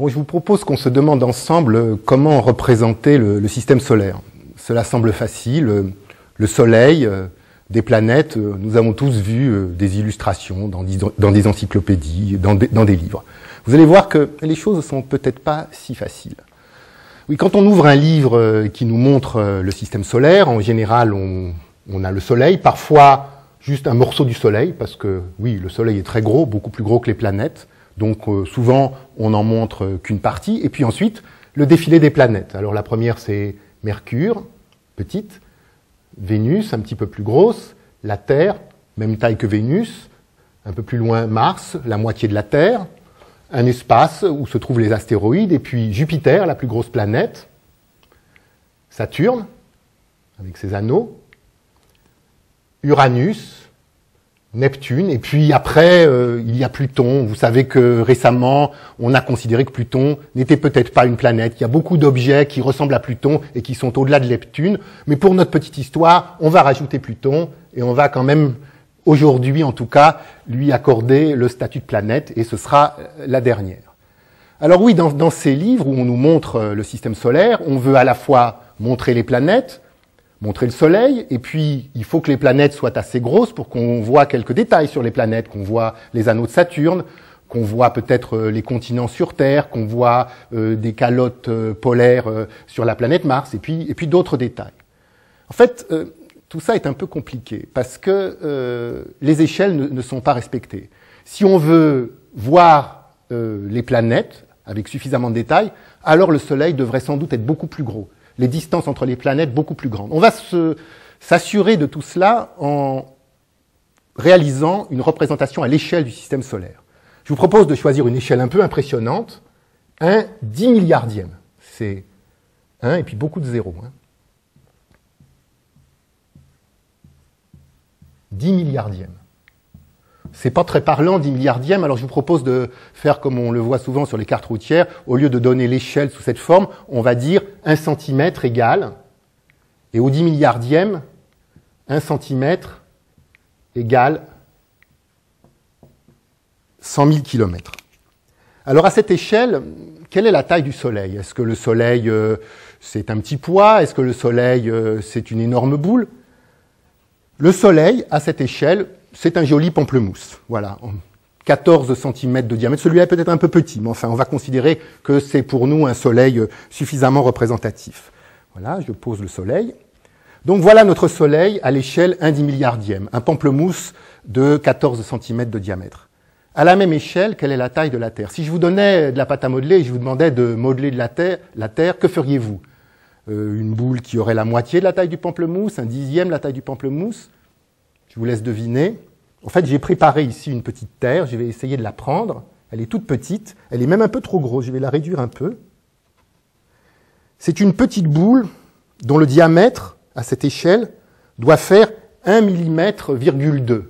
Bon, je vous propose qu'on se demande ensemble comment représenter le système solaire. Cela semble facile. Le Soleil, des planètes, nous avons tous vu des illustrations dans des encyclopédies, dans des livres. Vous allez voir que les choses ne sont peut-être pas si faciles. Oui, quand on ouvre un livre qui nous montre le système solaire, en général, on a le Soleil, parfois juste un morceau du Soleil, parce que oui, le Soleil est très gros, beaucoup plus gros que les planètes. Donc souvent, on n'en montre qu'une partie. Et puis ensuite, le défilé des planètes. Alors la première, c'est Mercure, petite, Vénus, un petit peu plus grosse, la Terre, même taille que Vénus, un peu plus loin Mars, la moitié de la Terre, un espace où se trouvent les astéroïdes, et puis Jupiter, la plus grosse planète, Saturne, avec ses anneaux, Uranus, Neptune, et puis après, il y a Pluton. Vous savez que récemment, on a considéré que Pluton n'était peut-être pas une planète. Il y a beaucoup d'objets qui ressemblent à Pluton et qui sont au-delà de Neptune. Mais pour notre petite histoire, on va rajouter Pluton, et on va quand même, aujourd'hui en tout cas, lui accorder le statut de planète, et ce sera la dernière. Alors oui, dans ces livres où on nous montre le système solaire, on veut à la fois montrer les planètes, montrer le Soleil, et puis il faut que les planètes soient assez grosses pour qu'on voit quelques détails sur les planètes, qu'on voit les anneaux de Saturne, qu'on voit peut-être les continents sur Terre, qu'on voit des calottes polaires sur la planète Mars, et puis d'autres détails. En fait, tout ça est un peu compliqué, parce que les échelles ne sont pas respectées. Si on veut voir les planètes avec suffisamment de détails, alors le Soleil devrait sans doute être beaucoup plus gros. Les distances entre les planètes beaucoup plus grandes. On va s'assurer de tout cela en réalisant une représentation à l'échelle du système solaire. Je vous propose de choisir une échelle un peu impressionnante, un 10 milliardième. C'est 1 et puis beaucoup de zéros. 10 milliardième. C'est pas très parlant, 10 milliardième, alors je vous propose de faire comme on le voit souvent sur les cartes routières. Au lieu de donner l'échelle sous cette forme, on va dire 1 centimètre égale, et au 10 milliardième, 1 centimètre égale 100 000 kilomètres. Alors à cette échelle, quelle est la taille du Soleil? Est-ce que le Soleil, c'est un petit pois? Est-ce que le Soleil, c'est une énorme boule? Le Soleil, à cette échelle, c'est un joli pamplemousse. Voilà, 14 cm de diamètre. Celui-là est peut-être un peu petit, mais enfin, on va considérer que c'est pour nous un Soleil suffisamment représentatif. Voilà, je pose le Soleil. Donc voilà notre Soleil à l'échelle 1 10 milliardième, un pamplemousse de 14 cm de diamètre. À la même échelle, quelle est la taille de la Terre? Si je vous donnais de la pâte à modeler et je vous demandais de modeler de la Terre, que feriez-vous? Une boule qui aurait la moitié de la taille du pamplemousse, un dixième la taille du pamplemousse? Je vous laisse deviner. En fait, j'ai préparé ici une petite terre. Je vais essayer de la prendre. Elle est toute petite. Elle est même un peu trop grosse. Je vais la réduire un peu. C'est une petite boule dont le diamètre, à cette échelle, doit faire 1 mm,2.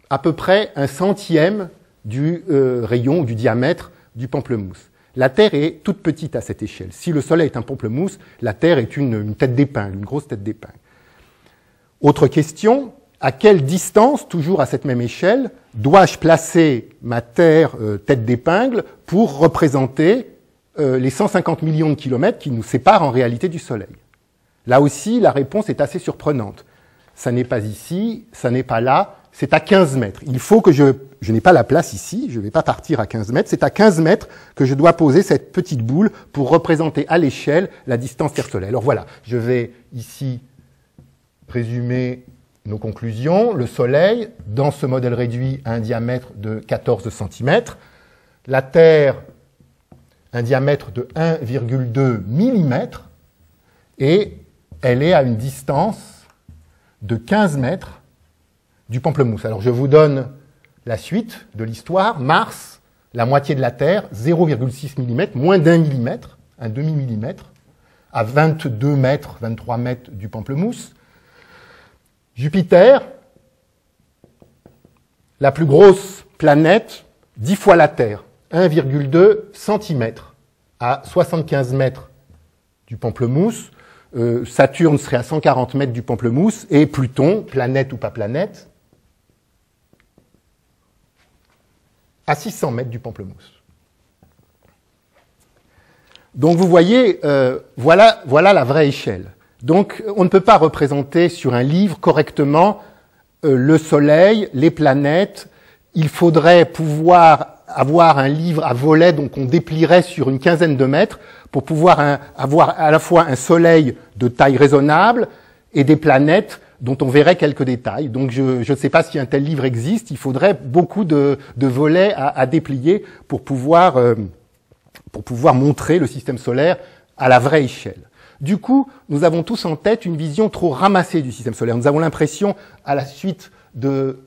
À peu près 1/100 du rayon ou du diamètre du pamplemousse. La Terre est toute petite à cette échelle. Si le Soleil est un pamplemousse, la Terre est une tête d'épingle, une grosse tête d'épingle. Autre question, à quelle distance, toujours à cette même échelle, dois-je placer ma Terre tête d'épingle pour représenter les 150 millions de kilomètres qui nous séparent en réalité du Soleil? Là aussi, la réponse est assez surprenante. Ça n'est pas ici, ça n'est pas là, c'est à 15 mètres. Il faut que je n'ai pas la place ici, je ne vais pas partir à 15 mètres, c'est à 15 mètres que je dois poser cette petite boule pour représenter à l'échelle la distance Terre-Soleil. Alors voilà, je vais ici résumer nos conclusions. Le Soleil, dans ce modèle réduit, a un diamètre de 14 cm. La Terre, un diamètre de 1,2 mm. Et elle est à une distance de 15 mètres du pamplemousse. Alors je vous donne la suite de l'histoire. Mars, la moitié de la Terre, 0,6 mm, moins d'1 mm, un demi-millimètre, à 22 mètres, 23 mètres du pamplemousse. Jupiter, la plus grosse planète, 10 fois la Terre, 1,2 cm, à 75 mètres du pamplemousse. Saturne serait à 140 mètres du pamplemousse, et Pluton, planète ou pas planète, à 600 mètres du pamplemousse. Donc vous voyez, voilà la vraie échelle. Donc on ne peut pas représenter sur un livre correctement le Soleil, les planètes. Il faudrait pouvoir avoir un livre à volets, donc on déplierait sur une quinzaine de mètres pour pouvoir avoir à la fois un Soleil de taille raisonnable et des planètes dont on verrait quelques détails. Donc je ne sais pas si un tel livre existe, il faudrait beaucoup de volets à déplier pour pouvoir montrer le système solaire à la vraie échelle. Du coup, nous avons tous en tête une vision trop ramassée du système solaire. Nous avons l'impression, à la suite de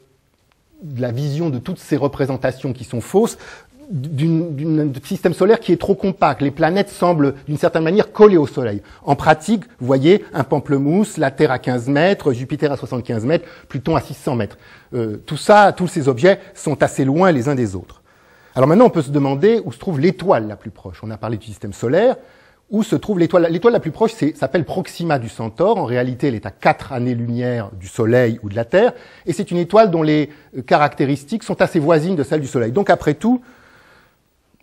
la vision de toutes ces représentations qui sont fausses, d'un système solaire qui est trop compact. Les planètes semblent, d'une certaine manière, collées au Soleil. En pratique, vous voyez, un pamplemousse, la Terre à 15 mètres, Jupiter à 75 mètres, Pluton à 600 mètres. Tout ça, tous ces objets sont assez loin les uns des autres. Alors maintenant, on peut se demander où se trouve l'étoile la plus proche. On a parlé du système solaire. Où se trouve l'étoile? L'étoile la plus proche s'appelle Proxima du Centaure. En réalité, elle est à 4 années-lumière du Soleil ou de la Terre. Et c'est une étoile dont les caractéristiques sont assez voisines de celles du Soleil. Donc après tout,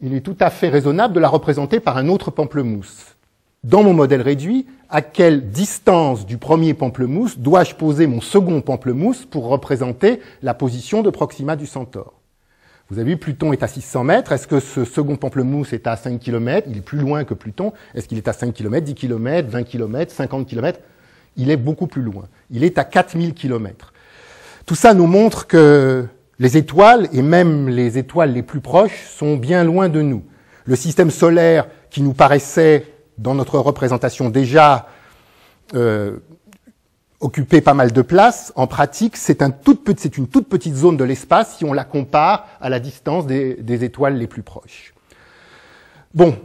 il est tout à fait raisonnable de la représenter par un autre pamplemousse. Dans mon modèle réduit, à quelle distance du premier pamplemousse dois-je poser mon second pamplemousse pour représenter la position de Proxima du Centaure? Vous avez vu, Pluton est à 600 mètres. Est-ce que ce second pamplemousse est à 5 km? Il est plus loin que Pluton. Est-ce qu'il est à 5 km, 10 km, 20 km, 50 km? Il est beaucoup plus loin. Il est à 4000 km. Tout ça nous montre que les étoiles, et même les étoiles les plus proches, sont bien loin de nous. Le système solaire, qui nous paraissait, dans notre représentation déjà, occuper pas mal de place, en pratique, c'est une toute petite zone de l'espace si on la compare à la distance des étoiles les plus proches. Bon,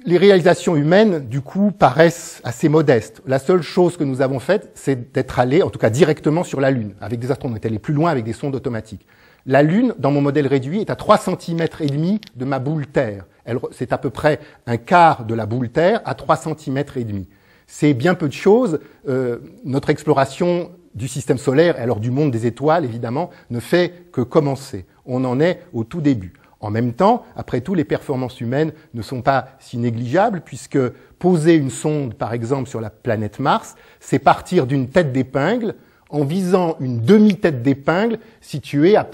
les réalisations humaines, du coup, paraissent assez modestes. La seule chose que nous avons faite, c'est d'être allés, en tout cas directement sur la Lune, avec des astronautes. On est allés plus loin avec des sondes automatiques. La Lune, dans mon modèle réduit, est à 3,5 cm de ma boule Terre. C'est à peu près un quart de la boule Terre à 3,5 cm. C'est bien peu de choses. Notre exploration du système solaire, et alors du monde des étoiles, évidemment, ne fait que commencer. On en est au tout début. En même temps, après tout, les performances humaines ne sont pas si négligeables, puisque poser une sonde, par exemple, sur la planète Mars, c'est partir d'une tête d'épingle en visant une demi-tête d'épingle située à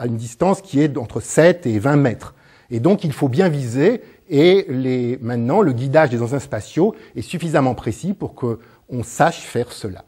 une distance qui est entre 7 et 20 mètres. Et donc, il faut bien viser. Et maintenant, le guidage des engins spatiaux est suffisamment précis pour qu'on sache faire cela.